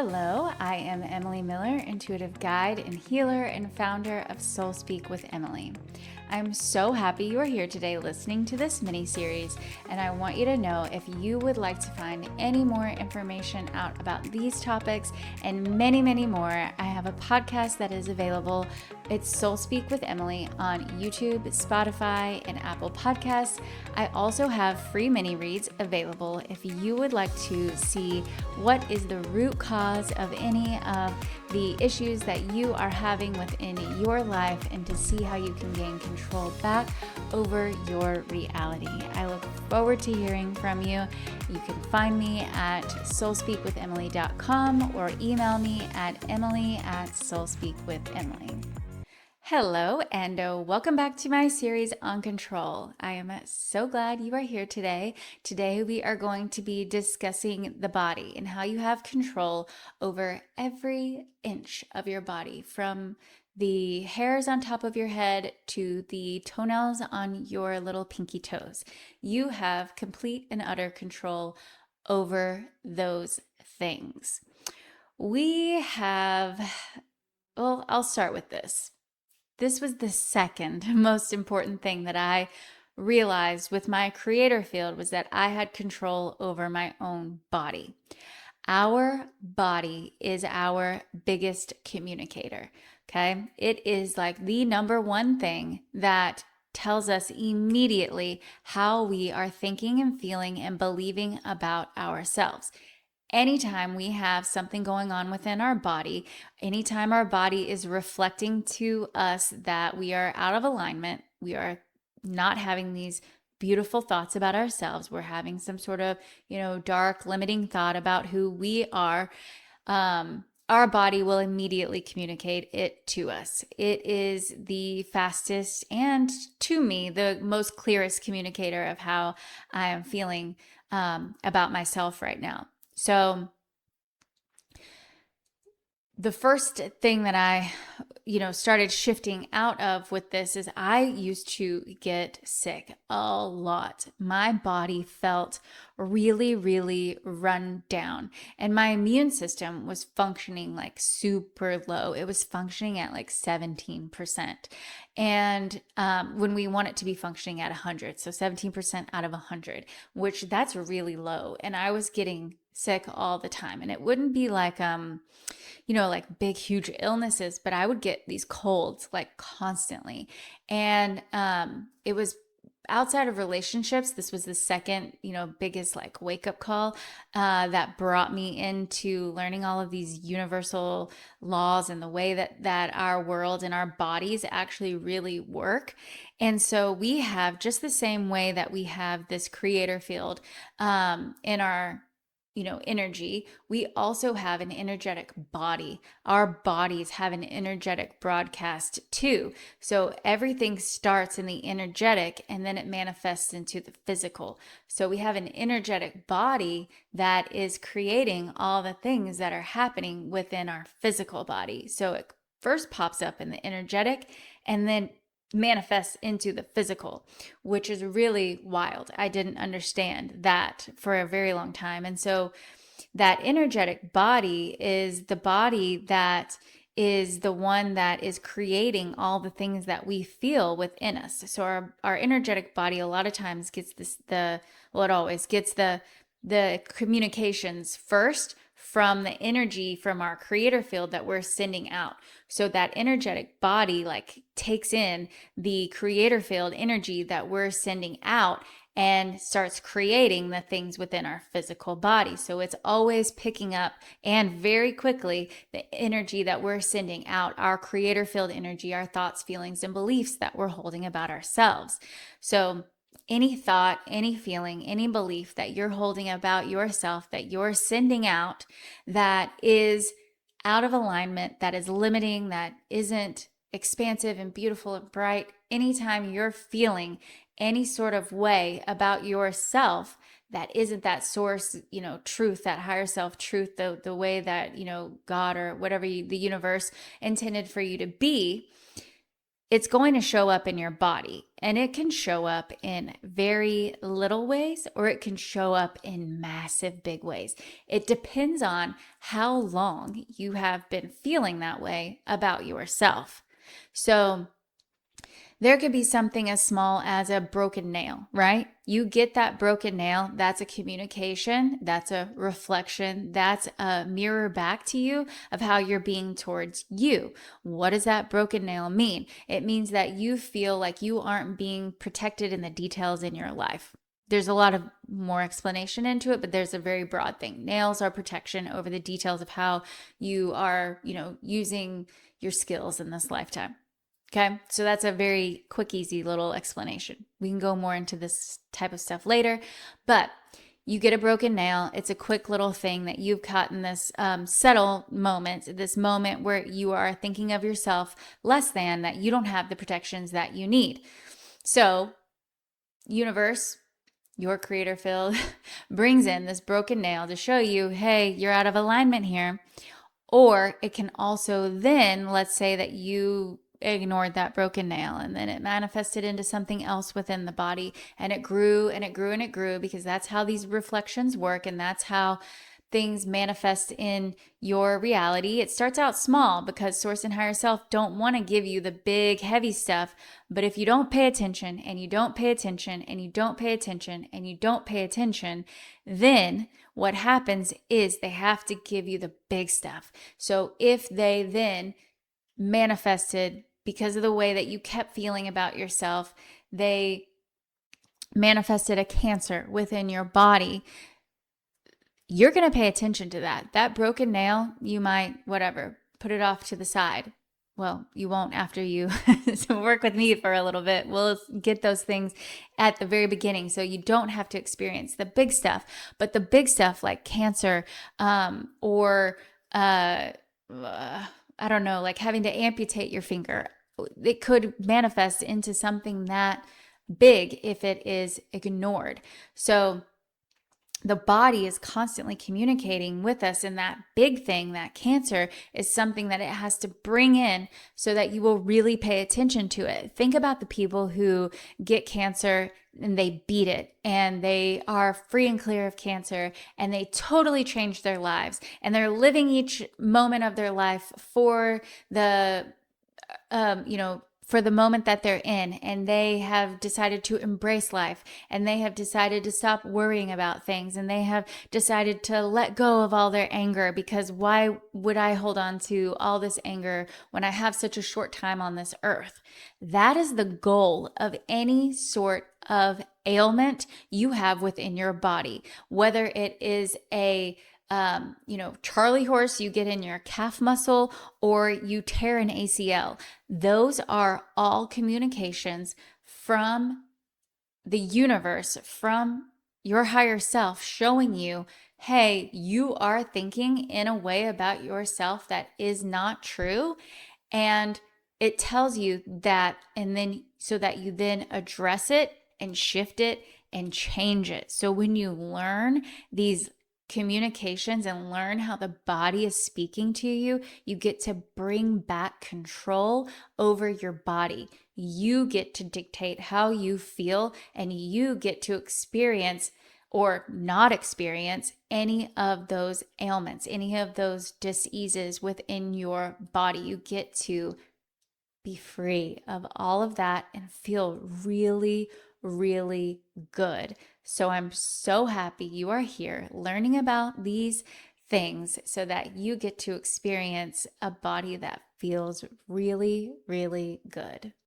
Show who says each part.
Speaker 1: Hello, I am Emily Miller, intuitive guide and healer and founder of Soul Speak with Emily. I'm so happy you are here today listening to this mini series, and I want you to know if you would like to find any more information out about these topics and many, many more, I have a podcast that is available. It's Soul Speak with Emily on YouTube, Spotify, and Apple Podcasts. I also have free mini reads available if you would like to see what is the root cause of any of the issues that you are having within your life and to see how you can gain control back over your reality. I look forward to hearing from you. You can find me at soulspeakwithemily.com or email me at emily@soulspeakwithemily. Hello, and welcome back to my series on control. I am so glad you are here today. Today, we are going to be discussing the body and how you have control over every inch of your body, from the hairs on top of your head to the toenails on your little pinky toes. You have complete and utter control over those things. I'll start with this. This was the second most important thing that I realized with my creator field, was that I had control over my own body. Our body is our biggest communicator, okay? It is like the number one thing that tells us immediately how we are thinking and feeling and believing about ourselves. Anytime we have something going on within our body, anytime our body is reflecting to us that we are out of alignment, we are not having these beautiful thoughts about ourselves, we're having some sort of, dark, limiting thought about who we are, our body will immediately communicate it to us. It is the fastest and, to me, the most clearest communicator of how I am feeling about myself right now. So the first thing that I, started shifting out of with this is I used to get sick a lot. My body felt really, really run down, and my immune system was functioning like super low. It was functioning at like 17%. And when we want it to be functioning at 100, so 17% out of 100, which that's really low. And I was getting sick all the time, and it wouldn't be like like big huge illnesses, but I would get these colds like constantly. And it was outside of relationships. This was the second biggest like wake up call that brought me into learning all of these universal laws and the way that our world and our bodies actually really work. And so we have, just the same way that we have this creator field in our energy, we also have an energetic body. Our bodies have an energetic broadcast too. So everything starts in the energetic and then it manifests into the physical. So we have an energetic body that is creating all the things that are happening within our physical body. So it first pops up in the energetic and then manifests into the physical, which is really wild. I didn't understand that for a very long time. And so that energetic body is the body that is the one that is creating all the things that we feel within us. So our energetic body a lot of times gets it always gets the communications first from the energy from our creator field that we're sending out. So that energetic body like takes in the creator field energy that we're sending out and starts creating the things within our physical body. So it's always picking up, and very quickly, the energy that we're sending out, our creator field energy, our thoughts, feelings, and beliefs that we're holding about ourselves. So any thought, any feeling, any belief that you're holding about yourself, that you're sending out, that is out of alignment, that is limiting, that isn't expansive and beautiful and bright, anytime you're feeling any sort of way about yourself that isn't that source, truth, that higher self truth, the way that, God or whatever the universe intended for you to be, it's going to show up in your body, and it can show up in very little ways or it can show up in massive big ways. It depends on how long you have been feeling that way about yourself. So there could be something as small as a broken nail, right? You get that broken nail, that's a communication, that's a reflection, that's a mirror back to you of how you're being towards you. What does that broken nail mean? It means that you feel like you aren't being protected in the details in your life. There's a lot of more explanation into it, but there's a very broad thing. Nails are protection over the details of how you are, using your skills in this lifetime. Okay, so that's a very quick, easy little explanation. We can go more into this type of stuff later, but you get a broken nail. It's a quick little thing that you've caught in this subtle moment, this moment where you are thinking of yourself less than, that you don't have the protections that you need. So, universe, your creator field, brings in this broken nail to show you, hey, you're out of alignment here. Or it can also then, let's say that you ignored that broken nail and then it manifested into something else within the body, and it grew and it grew and it grew, because that's how these reflections work and that's how things manifest in your reality. It starts out small because source and higher self don't want to give you the big heavy stuff, but if you don't pay attention and you don't pay attention and you don't pay attention and you don't pay attention, then what happens is they have to give you the big stuff. So if they then manifested, because of the way that you kept feeling about yourself, they manifested a cancer within your body, you're going to pay attention to that. That broken nail, you might, put it off to the side. Well, you won't after you work with me for a little bit. We'll get those things at the very beginning so you don't have to experience the big stuff. But the big stuff like cancer or I don't know, like having to amputate your finger, it could manifest into something that big if it is ignored. So the body is constantly communicating with us, and that big thing, that cancer, is something that it has to bring in so that you will really pay attention to it. Think about the people who get cancer and they beat it and they are free and clear of cancer and they totally change their lives and they're living each moment of their life for the for the moment that they're in, and they have decided to embrace life, and they have decided to stop worrying about things, and they have decided to let go of all their anger, because why would I hold on to all this anger when I have such a short time on this earth? That is the goal of any sort of ailment you have within your body, whether it is a Charlie horse you get in your calf muscle or you tear an ACL. Those are all communications from the universe, from your higher self, showing you, hey, you are thinking in a way about yourself that is not true. And it tells you that, and then so that you then address it and shift it and change it. So when you learn these communications and learn how the body is speaking to you, you get to bring back control over your body. You get to dictate how you feel, and you get to experience or not experience any of those ailments, any of those diseases within your body. You get to be free of all of that and feel really, really good. So I'm so happy you are here learning about these things so that you get to experience a body that feels really, really good.